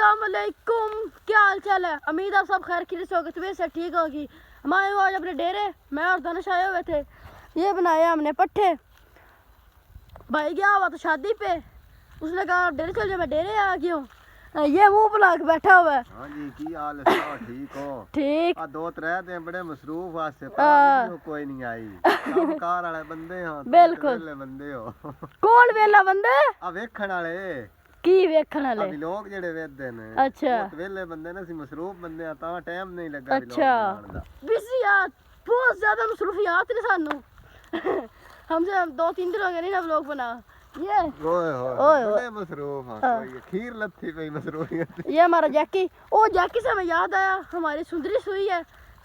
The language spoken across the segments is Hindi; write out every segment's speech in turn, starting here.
अस्सलाम वालेकुम, क्या हाल चाल है। उम्मीद आप सब खैर खैरियत से होगी, तबीयत से ठीक होगी। हमारे आज अपने डेरे मैं और धनुष आए हुए थे। ये बनाया हमने पट्ठे। भाई गया हुआ तो शादी पे, उसने कहा डेरे चल जाओ, मैं डेरे आ गया हूँ। ये मुंह बना के बैठा हुआ है। हाँ जी, की हाल है? ठीक हो? ठीक। आ दो त्रै दिन बड़े मसरूफ वास्ते कोई नहीं आई। काम कार वाले बंदे हो, बिल्कुल वेले बंदे हो। कौन वेला बंदे? आ वेखण वाले की वेखण वाले लोग जेड़े वेखदे ने। अच्छा वेले बंदे ने, सी मसरूफ बंदे आ, ता टाइम नहीं लगा। अच्छा बिजी यार, बहुत ज्यादा मसरूफियात ने सानू। हमसे 2-3 दिन हो गए नहीं ना व्लॉग बना। ये बड़े मसरूफ हैं। कोई खीर लथी पे मसरूफियत। ये हमारा जैकी। ओ जैकी से हमें याद आया, हमारी सुंदरी सुई है।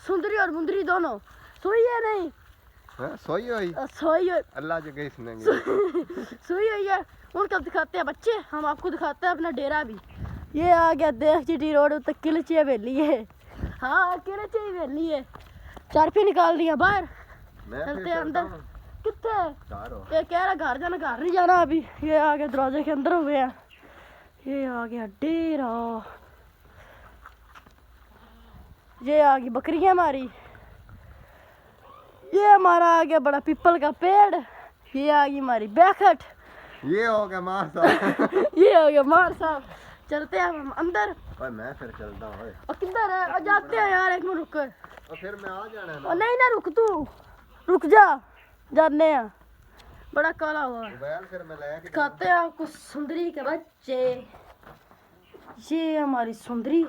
सुंदरी और मुंदरी दोनों सुई है। नहीं सोई हुई, सोई अल्लाह जो गई सुनेंगे। सुई हुई है। उनको दिखाते हैं बच्चे, हम आपको दिखाते हैं अपना डेरा भी। ये आ गया देख जीटी रोड उत्ते किलची हवेली है। हाँ किलची हवेली है। चारपी निकाल दिया बाहर, चलते हैं अंदर। कितने ये कह रहा घर जाना, घर नहीं जाना अभी। ये आ गया दरवाजे के अंदर हुए हैं। ये आ गया डेरा। ये आ गई बकरियां हमारी। ये हमारा आ गया बड़ा पीपल का पेड़। ये आ गई हमारी बैखट। ये हो गया मार साहब। ये हो गया मार साहब। चलते हैं हम अंदर। और मैं फिर चलता हूँ। और किधर है? और जाते हैं यार, एक मिनट रुक। और फिर मैं आ जाना है ना। और नहीं ना रुक, तू रुक जा, जाने हैं। बड़ा काला हुआ है। फिर मैं लेके दिखाते हैं आपको सुंदरी के बच्चे। ये हमारी सुंदरी,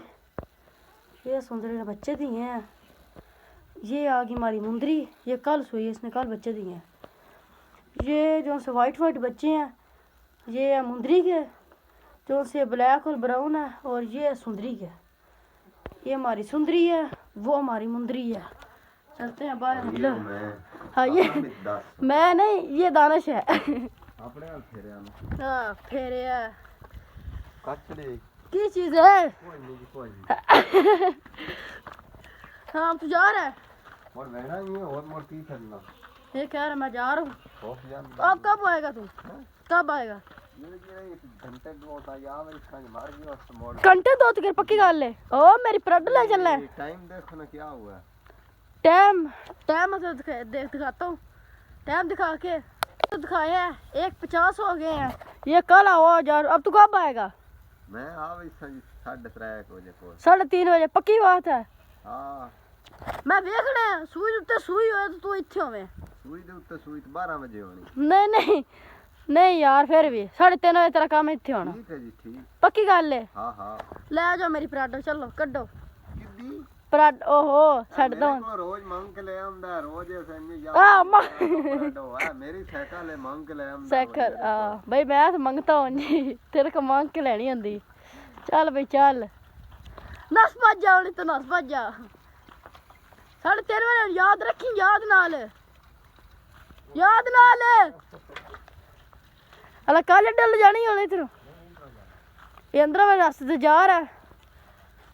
ये सुंदरी के बच्चे दिए हैं। ये आ गई हमारी मुंदरी, ये कल सोई है, इसने कल बच्चे दिए हैं। ये जो से वाइट वाइट बच्चे हैं, ये है मुंदरी के। जो से ब्लैक और ब्राउन है, और ये है सुंदरी के। ये हमारी सुंदरी है, वो हमारी मुंदरी है। चलते हैं बाहर। मतलब हाँ ये मैं नहीं, ये दानिश है। अपने फेरे आना। हाँ फेरे है। कचड़ी की चीज है? कोई नहीं, कोई नहीं। हाँ तू जा रहा है? और रहना ही है, और मोर की करना। ये कह रहा मैं जा रहा हूँ। तो अब कब आएगा तू? कब आएगा? घंटे दो होता या मैं इसका मार गया उस मोड़। घंटे दो तो पक्की गल ले। ओ मेरी परड ले चलना है। टाइम देखो ना क्या हुआ है। टाइम टाइम मतलब दिखाता हूँ। टाइम दिखा के तो दिखाया है 1:50 हो गए हैं। ये कल आओ यार। अब तू कब आएगा? मैं आवे 3:30 बजे को। 3:30 बजे पक्की बात है? हाँ मैं देखना है सुई उत्ते सुई हो तो तू इत्थे होवे। सुई दे उत्ते सुई तो 12 बजे होनी। नहीं नहीं नहीं यार, फिर भी 3:30 बजे तेरा काम इत्थे होना। ठीक है जी, ठीक। पक्की गल है? हाँ हाँ ले आ जाओ मेरी पराठो, चलो कड्डो किद्दी पराठ। ओहो छड़ दो। मेरे को रोज मांग के ले आंदा, रोज ऐसे नहीं या पराठो है मेरी साइकिल है, मांग के ले आंदा साइकिल। भाई मैं तो मांगता हूँ जी, तेरे को मांग के लेनी होंदी। चल भाई चल, नस भज जा, नहीं तो नस भज जा। 3:30 बजे याद रखी, याद नाल, याद नाल। अला कल डल जानी होनी तेरे। ये अंदर में रास्ते से जा रहा है,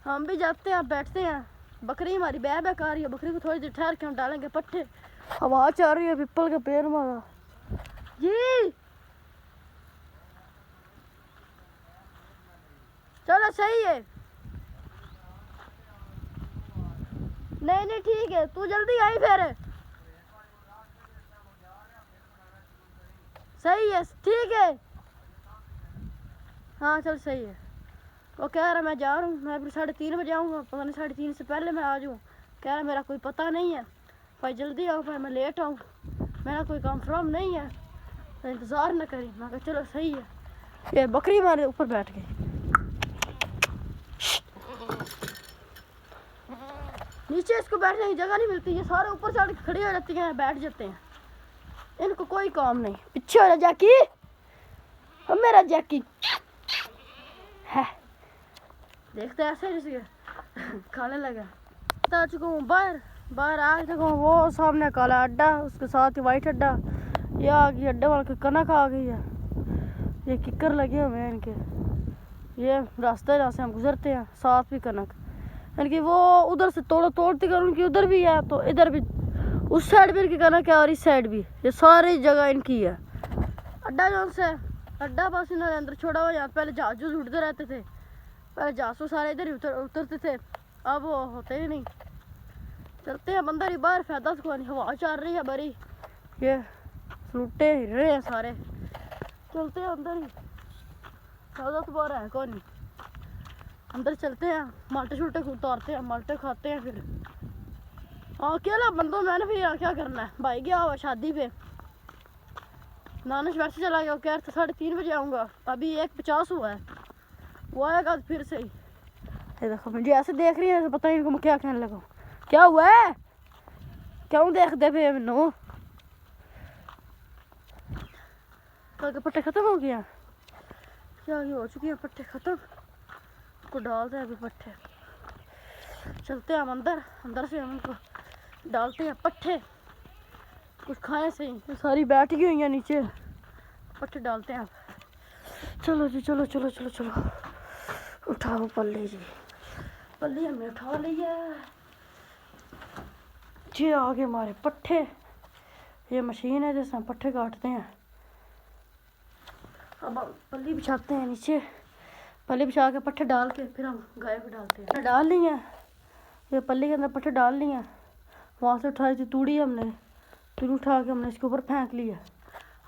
हम भी जाते हैं, बैठते हैं। बकरी हमारी बह बह कर रही है। बकरी को थोड़ी देर ठहर के हम डालेंगे पट्टे। हवा चल रही है पीपल के पेड़ में जी। चलो सही है। नहीं नहीं ठीक है, तू जल्दी आई फिर। सही है, ठीक है। हाँ चल सही है। वो कह रहा मैं जा रहा हूँ, मैं फिर 3:30 बजे आऊँगा। पता नहीं 3:30 से पहले मैं आ जाऊँ। कह रहा मेरा कोई पता नहीं है, भाई जल्दी आओ, भाई मैं लेट आऊँ, मेरा कोई कंफर्म नहीं है, तो इंतज़ार न करी। मैं कहा चलो सही है। ये बकरी हमारे ऊपर बैठ गई। नीचे इसको बैठने की जगह नहीं मिलती, ये सारे ऊपर चढ़ के खड़ी हो जाती हैं, बैठ जाते हैं। इनको कोई काम नहीं। पीछे हो जा जैकी, अब मेरा जैकी है। देखते ऐसे जैसे खाने लगा। आ चुका हूँ बाहर, बाहर आ चुका हूँ। वो सामने काला अड्डा, उसके साथ ही वाइट अड्डा। ये आ गई अड्डे वाले की कनक आ गई है। ये किक्कर लगे हुए हैं इनके। ये रास्ते जहाँ से हम गुजरते हैं, साथ भी कनक इनकी। वो उधर से तोड़ती कर, उनकी उधर भी है, तो इधर भी उस साइड भी इनकी कनक है और इस साइड भी। ये सारी जगह इनकी है। अड्डा जो से अड्डा बस इन्होंने अंदर छोड़ा हुआ। यहाँ पहले जहाज उड़ते रहते थे, पहले जासूस सारे इधर ही उतरते थे, अब वो होते ही नहीं। चलते हैं अंदर ही, बाहर फायदा तो कोई नहीं, हवा चल रही है बड़ी, ये सूटे हिल रहे हैं सारे। चलते हैं अंदर ही, फायदा तो बाहर है कोई नहीं। अंदर चलते हैं, माल्टे शुल्टे उतारते हैं, माल्टे खाते हैं फिर। हाँ अकेला बंदो, मैंने भी यहाँ क्या करना है, भाई गया हुआ शादी पे, नानस वैसे चला गया, कह रहा 3:30 बजे आऊँगा, अभी 1:50 हुआ है, वो आएगा फिर से ही। ये देखो मुझे ऐसे देख रही है तो पता नहीं इनको मैं क्या कहने लगा, क्या हुआ है, क्यों देखते पे मैनू? तो पट्टे खत्म हो गया क्या, ये हो चुकी है पट्टे खत्म, को डालते हैं अभी पट्टे। चलते हैं हम अंदर, अंदर से हम उनको डालते हैं पट्टे, कुछ खाए से ही सारी बैठ गई हुई है नीचे, पट्टे डालते हैं। चलो जी चलो चलो चलो चलो, उठाओ पल्ली जी, पल्ली हमने उठा ली है जी। आगे हमारे पट्टे, ये मशीन है जिसमें पट्टे काटते हैं। अब पल्ली बिछाते हैं नीचे, पल्ली बिछा के पट्टे डाल के फिर हम गाय को डालते हैं। डाल ली हैं, ये पल्ली के अंदर पट्टे डाल ली हैं, वहाँ से उठाई थी तूड़ी हमने, तूड़ी उठा के हमने इसके ऊपर फेंक लिया।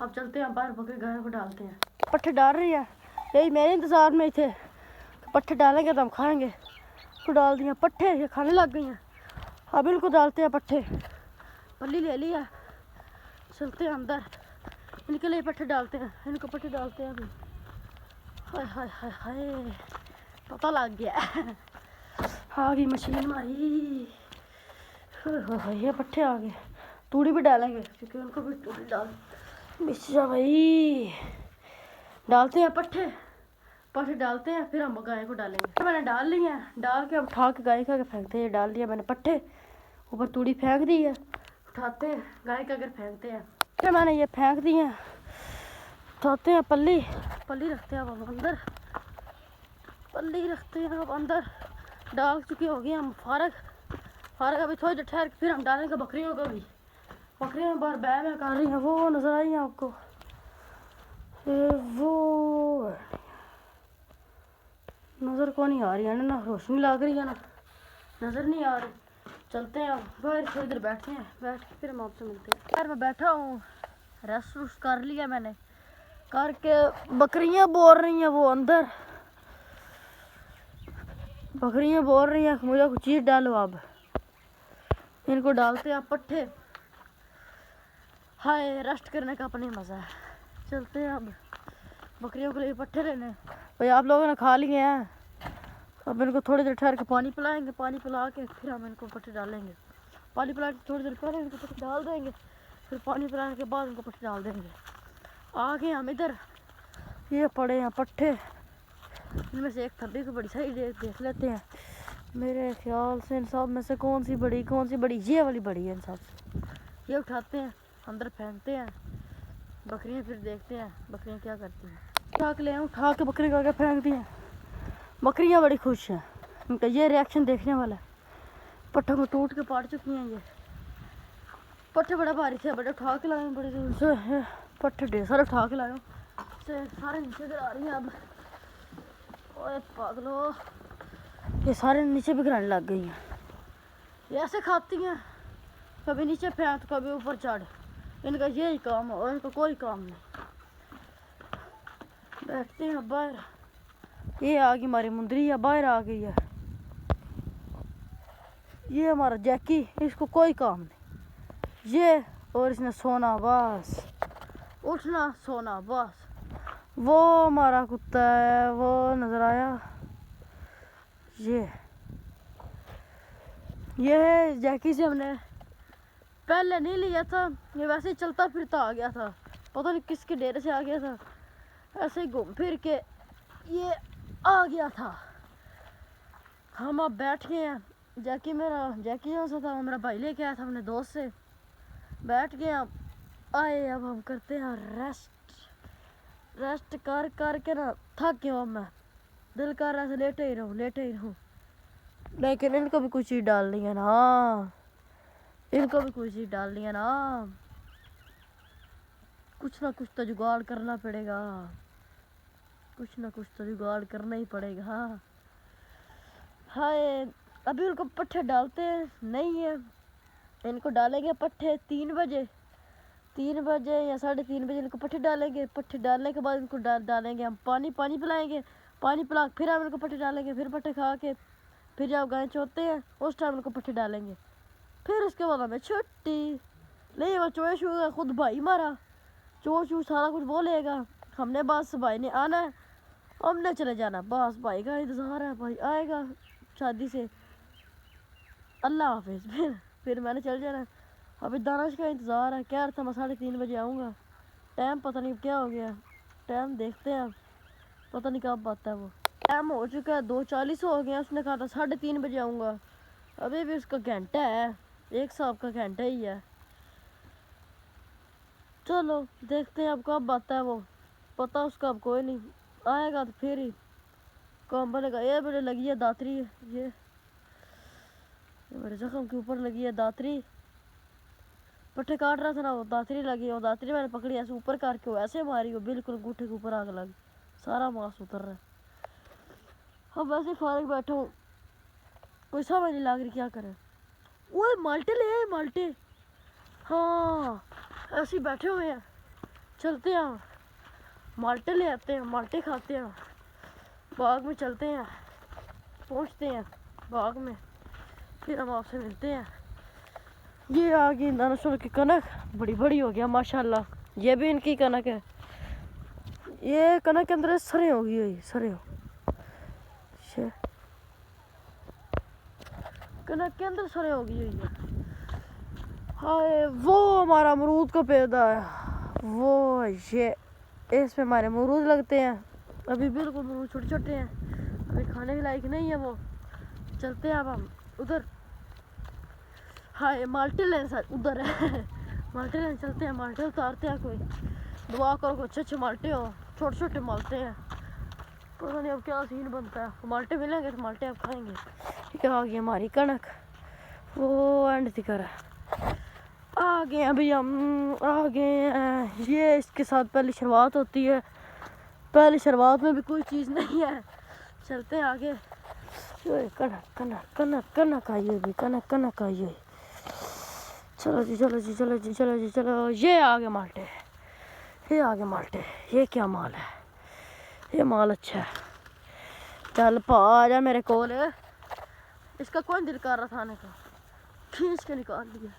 अब चलते हैं बाहर, बकरी गाय को डालते हैं। पट्टे डाल रही है, यही मेरे इंतज़ार में थे, पट्टे डालेंगे तो हम खाएंगे। तो डाल दिया पट्टे, ये खाने लग गई हैं। अब इनको डालते हैं पट्टे, पल्ली ले लिया। चलते हैं अंदर, इनके लिए पट्टे डालते हैं, इनको पट्टे डालते हैं अभी। हाय हाय हाय हाय, पता लग गया आ गई मशीन हमारी। ये पट्टे आ गए, तूड़ी भी डालेंगे क्योंकि उनको भी तूड़ी डाल मिश्रा भाई। डालते हैं पट्टे, पट्टे डालते हैं फिर हम गाय को डालेंगे। मैंने डाल ली है, डाल के अब उठा के गाय का आगे फेंकते हैं। डाल दिया मैंने पट्टे, ऊपर तूड़ी फेंक दी है, उठाते हैं गाय का आगे फेंकते हैं। फिर मैंने ये फेंक दी है, उठाते हैं पल्ली, पल्ली रखते हैं अब अंदर, पल्ली रखते हैं अब अंदर। डाल चुके हो गए हम फारग, फारग अभी थोड़ी देर ठहर के फिर हम डालेंगे बकरियों को भी। बकरियाँ बाहर बैग में कर रही हैं, वो नजर आई हैं आपको, वो नज़र को नहीं आ रही है ना, रोशनी लग रही है ना, नज़र नहीं आ रही। चलते हैं बाहर, थोड़ी देर बैठते हैं, बैठ के फिर हम आपसे मिलते हैं। यार मैं बैठा हूँ, रेस्ट रूस्ट कर लिया मैंने, करके बकरियाँ बोल रही हैं वो अंदर, बकरियाँ बोल रही हैं मुझे कुछ चीज़ डालो। अब इनको डालते हैं पट्टे। हाय रेस्ट करने का अपने मज़ा है। चलते हैं अब बकरियों के लिए पट्टे लेने। भाई आप लोगों ने खा लिए हैं, अब इनको थोड़ी देर ठहर के पानी पिलाएंगे, पानी पिला के फिर हम इनको पट्टे डालेंगे। पानी पिला के थोड़ी देर पहले इनको पट्टे डाल देंगे, फिर पानी पिलाने के बाद इनको पट्टे डाल देंगे। आगे हम इधर ये पड़े हैं पट्टे, इनमें से एक थब्बी को बड़ी सही देख लेते हैं। मेरे ख्याल से इन सब में से कौन सी बड़ी, ये वाली बड़ी है इन सब से। ये उठाते हैं अंदर फेंकते हैं, बकरियाँ फिर देखते हैं बकरियाँ क्या करती हैं। उठा के ले उठा के बकरी का फेंक दी हैं, बकरियाँ बड़ी खुश हैं, इनका ये रिएक्शन देखने वाला है। पट्टों को टूट के पाड़ चुकी हैं, ये पट्टे बड़ा भारी थे, बड़े उठा के लाए बड़े दूर से, पट्टे ढेर सारे उठा के लाए से सारे नीचे गिरा रही हैं। अब ओए पागलो, ये सारे नीचे भी गिराने लग गई हैं। ये ऐसे खाती हैं, कभी नीचे फेंक तो कभी ऊपर चढ़, इनका यही काम है और इनका कोई काम नहीं। बैठते हैं बाहर, ये आ गई हमारी मुंदरी है, बाहर आ गई है। ये हमारा जैकी, इसको कोई काम नहीं, ये और इसने सोना बस, उठना सोना बस। वो हमारा कुत्ता है, वो नजर आया, ये है जैकी से हमने पहले नहीं लिया था, ये वैसे ही चलता फिरता आ गया था, पता नहीं किसके डेरे से आ गया था, ऐसे ही घूम फिर के ये आ गया था। हम अब बैठ गए हैं, जैकी जो सा था वो मेरा भाई लेके आया था अपने दोस्त से, बैठ गए अब आए। अब हम करते हैं रेस्ट कर के ना थक गया हूँ मैं, दिल कर रहा है लेटे ही रहूँ। लेकिन इनको भी कुछ चीज़ डालनी है ना, इनको भी कुछ चीज़ डालनी है ना, कुछ ना कुछ तो जुगाड़ करना पड़ेगा, कुछ ना कुछ तो जुगाड़ करना ही पड़ेगा। हाय अभी उनको पट्ठे डालते हैं नहीं है, इनको डालेंगे पट्ठे 3 बजे, 3 बजे या 3:30 बजे इनको पट्ठे डालेंगे। पट्ठे डालने के बाद इनको डालेंगे हम पानी पिलाएंगे, पानी पिला फिर हम इनको पट्ठे डालेंगे, फिर पट्ठे खा के फिर जब गाय चोते हैं उस टाइम इनको पट्ठे डालेंगे, फिर उसके बाद हमें छुट्टी। नहीं वो चोए शू खुद भाई मारा चो चू सारा कुछ बोलेगा, हमने बस भाई ने आना है, हमने चले जाना, बस भाई का इंतज़ार है, भाई आएगा शादी से, अल्लाह हाफिज़। फिर मैंने चल जाना। अभी दानिश का इंतज़ार है, कह रहा था मैं 3:30 बजे आऊँगा, टाइम पता नहीं क्या हो गया, टाइम देखते हैं पता नहीं कब आता है वो। टाइम हो चुका है 2:40 हो गया, उसने कहा था 3:30 बजे आऊँगा, अभी भी उसका घंटा है, एक साहब का घंटा ही है। चलो देखते हैं अब कब आता है वो, पता उसका अब कोई नहीं, आएगा तो फिर ही काम बनेगा। ये मेरे लगी है दातरी, ये मेरे जख्म के ऊपर लगी है दातरी, पट्टे काट रहा था ना वो दातरी लगी, वो दातरी मैंने पकड़ी ऐसे ऊपर करके वो ऐसे मारी, वो बिल्कुल अंगूठे के ऊपर आग लगी, सारा मांस उतर रहा है। अब वैसे फारिग बैठा हूँ, कोई समझ नहीं लग रही क्या करें। वो माल्टे ले आए माल्टे, हाँ ऐसे ही बैठे हुए हैं, चलते हैं माल्टे ले आते हैं, माल्टे खाते हैं, बाग में चलते हैं, पहुंचते हैं बाग में, फिर हम आपसे मिलते हैं। ये आ गई दानिश की कनक, बड़ी बड़ी हो गया माशाल्लाह, ये भी इनकी कनक है, ये कनक के अंदर सरे हो गई हुई, सरे हो कनक के अंदर सरे हो गई हुई है। हाय वो हमारा अमरूद का पेड़ा है, वो ये इसमें हमारे अमरूद लगते हैं, अभी बिल्कुल अमरूद छोटे छोटे हैं, अभी खाने के लायक नहीं है वो। चलते हैं अब हम उधर, हाय माल्टे लेने सर उधर है माल्टे लेने चलते हैं, माल्टे उतारते हैं, कोई दुआ करो को अच्छे अच्छे माल्टे हो, छोटे छोटे माल्टे हैं, पता नहीं अब क्या सीन बनता है, माल्टे मिलेंगे तो माल्टे अब खाएंगे। ठीक है आ गई हमारी कनक, वो एंड दिखा रहा, आ गए अभी हम आ गए हैं। ये इसके साथ पहली शुरुआत होती है, पहली शुरुआत में भी कोई चीज़ नहीं है, चलते हैं आगे। कनक कनक कनक कनक आई भी, कनक कनक आई है, चलो जी चलो जी चलो जी चलो जी चलो। ये आगे माल्टे, ये आगे माल्टे, ये क्या माल है, ये माल अच्छा है, चल पा आ जा मेरे कोल, इसका कौन दिल कर रहा था आने का, खींच के निकाल लिया।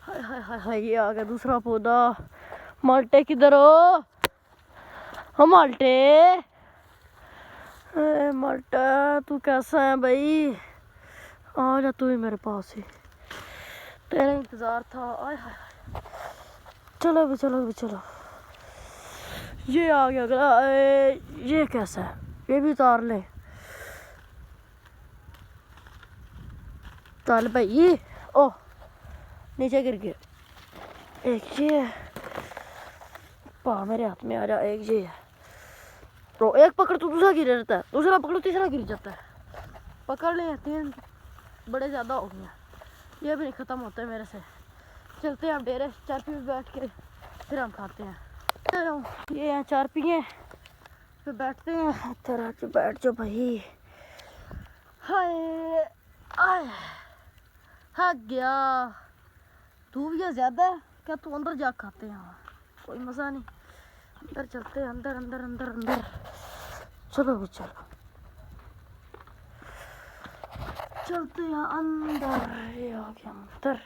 हाय हाय हाय हाय ये आ गया दूसरा पौधा। माल्टे किधर हो, हम माल्टे, माल्टा तू कैसा है भाई, आ जा तू ही मेरे पास ही, तेरा इंतजार था। आय हाय चलो भी चलो भी चलो। ये आ गया अगला, ये कैसा है, ये भी उतार ले, चल भाई, ओह नीचे गिर गया। एक ये है, पा मेरे हाथ में आ जा, एक ये है, तो एक पकड़ तो दूसरा गिर जाता है, दूसरा पकड़ो तीसरा गिर जाता है, पकड़ ले, 3 बड़े ज़्यादा हो गए, ये भी नहीं ख़त्म होते मेरे से। चलते हैं हम डेरे चारपी पे बैठ के, फिर हम खाते हैं। ये हैं चारपिए पे बैठते हैं, तरह से बैठ जाओ भाई। हाय आय हाँ गया, धूप या ज़्यादा है क्या, तू अंदर जा खाते हैं, कोई मज़ा नहीं, अंदर चलते हैं, अंदर अंदर अंदर अंदर, चलो भी चलो चलते हैं अंदर। ये आ गया अंदर,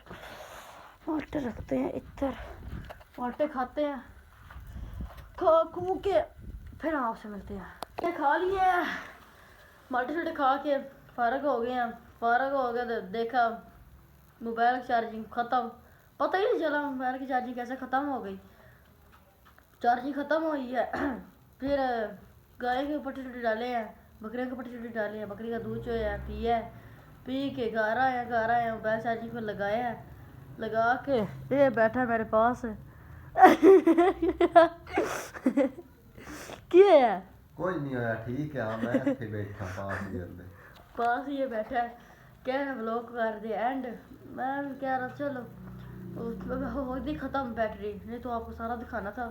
माल्टे रखते हैं इधर, माल्टे खाते हैं, खा खू के फिर आपसे मिलते हैं। ये खा लिए माल्टे छोटे खा के फारग हो गए हैं, फारग हो गए तो देखा मोबाइल की चार्जिंग ख़त्म, पता ही नहीं चला मोबाइल की चार्जिंग कैसे ख़त्म हो गई, चार्जिंग ख़त्म हुई है। फिर गाय के पट्टे टूटे डाले हैं, बकरियों के पट्टे टूटे डाले हैं, बकरी का दूध जो है पिया है, पी के घर आए मोबाइल चार्जिंग पर लगाया है, लगा के ये बैठा है मेरे पास क्या है, कुछ नहीं होया, ठीक है मैं इत्थे बैठा पास ये बैठा है, कह रहा ब्लॉक कर दे एंड, मैं कह रहा चलो हो गई ख़त्म बैटरी, नहीं तो आपको सारा दिखाना था।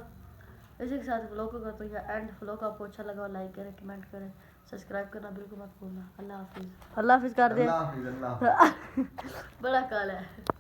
इसी के साथ ब्लॉग को करते हैं एंड, ब्लॉग आपको अच्छा लगा लाइक करें कमेंट करें सब्सक्राइब करना बिल्कुल मत भूलना। अल्लाह हाफिज। अल्लाह हाफिज कर दे। अल्लाह हाफिज। बड़ा काला है।